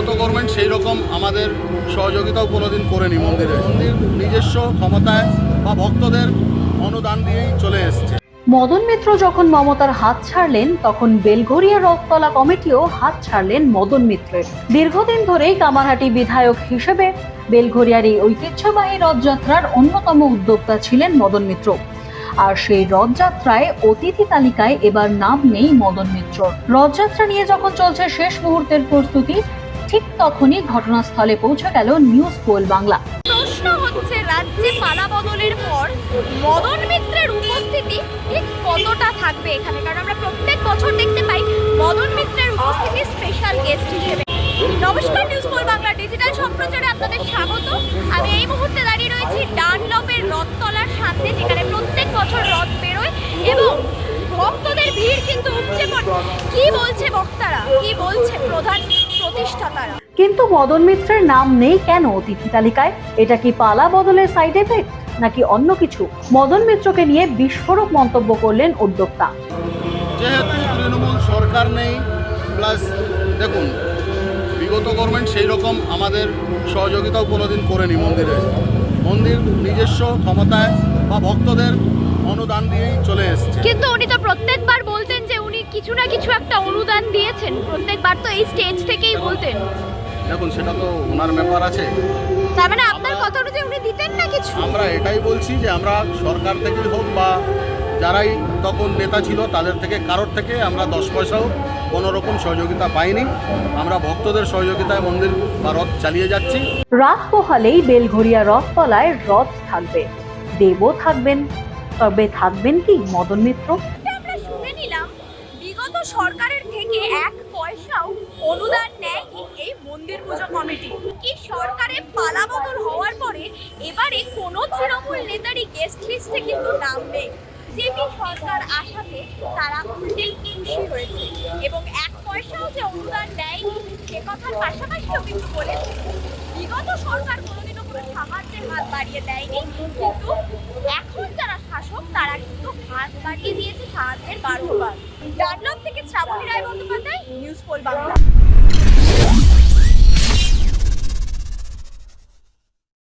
বিগত গভর্নমেন্ট সেই রকম আমাদের সহযোগিতাও কোনোদিন করেনি। মন্দির নিজস্ব ক্ষমতায় বা ভক্তদের অনুদান দিয়েই চলে এসছে। মদন মিত্র যখন মমতার হাত ছাড়লেন, তখন বেলঘরিয়া রথতলা কমিটিও হাত ছাড়লেন মদন মিত্রের। দীর্ঘদিন ধরেই কামারহাটি বিধায়ক হিসেবে বেলঘরিয়ার এই ঐতিহ্যবাহী রথযাত্রার অন্যতম উদ্যোক্তা ছিলেন মদন মিত্র। আর সেই রথযাত্রায় অতিথি তালিকায় এবার নাম নেই মদন মিত্র। রথযাত্রা নিয়ে যখন চলছে শেষ মুহূর্তের প্রস্তুতি, ঠিক তখনই ঘটনাস্থলে পৌঁছে গেল নিউজ পোল বাংলা। প্রশ্ন হচ্ছে, রাজ্যে পালা বদলের পর মদন মিত্রের উপস্থিতি ঠিক কতটা থাকবে এখানে? কারণ আমরা প্রত্যেক বছর দেখতে পাই মদন মিত্রের উপস্থিতি স্পেশাল গেস্ট হিসেবে। নমস্কার, নিউজ পোল বাংলা ডিজিটাল সম্প্রচারে আপনাদের স্বাগত। আমি এই মুহূর্তে দাঁড়িয়ে রয়েছি ডানলপের রথতলার সামনে, যেখানে প্রত্যেক বছর রথ বেরোয় এবং ভক্তদের ভিড় কিন্তু উপচে পড়ে। কি বলছে বক্তারা, কি বলছে প্রধান প্রতিষ্ঠাতারা? কিন্তু মদন মিত্রের নাম নেই কেন অতিথি তালিকায়? এটা কি পালা বদলের সাইড এফেক্ট নাকি অন্য কিছু? মদন মিত্রকে নিয়ে বিস্ফোরক মন্তব্য করলেন উদ্যোক্তা। যেহেতু তৃণমূল সরকার নেই, প্লাস দেখুন বিগত গভর্নমেন্ট সেই রকম আমাদের সহযোগিতাও কোনোদিন করেনি। মন্দির নিজস্ব ক্ষমতায় বা ভক্তদের অনুদান দিয়েই চলে এসছে। কিন্তু উনি তো প্রত্যেকবার বলতেন যে উনি কিছু না কিছু একটা অনুদান দিয়েছেন, প্রত্যেকবার তো এই স্টেজ থেকেই বলতেন। দেখুন, সেটা তো ওনার ব্যাপার আছে। তার মানে আপনার কথা অনুযায়ী উনি দিতেন না কিছু? আমরা এটাই বলছি যে আমরা সরকার থেকে হোক বা যারাই তখন নেতা ছিল তাদের থেকে, কারোর থেকে আমরা 10 পয়সাও কোনো রকম সহযোগিতা পাইনি। আমরা ভক্তদের সহযোগিতায় মন্দির বা রথ চালিয়ে যাচ্ছি। রাত পোহালেই বেলঘরিয়া রথতলায় রথ থাকবে, দেবও থাকবেন। তবে থাকবেন কি মদন মিত্র? আমরা শুনে নিলাম বিগত সরকারের থেকে 1 পয়সাও অনুদান নেয়নি এই মন্দির পুজো কমিটি। কি সরকারে পালাবদল হওয়ার পরে এবারে কোনো তৃণমূল নেতারই গেস্ট লিস্টে কিন্তু নাম নেই। জেপি সরকার আসাতে তারা অনেক খুশি হয়েছে এবং 1 পয়সাও যে অনুদান নেয়নি সে কথার পাশাপাশিও কিন্তু বলেছে বিগত সরকার কোনোদিনও কোনো সাহায্যের হাত বাড়িয়ে দেয়নি, কিন্তু এখন যারা শাসক তারা কিন্তু হাত বাড়িয়ে দিয়েছে সাহায্যের 12 বার। ডানলপ থেকে শ্রাবণী রায় বন্দ্যোপাধ্যায়, নিউজ পোল বাংলা।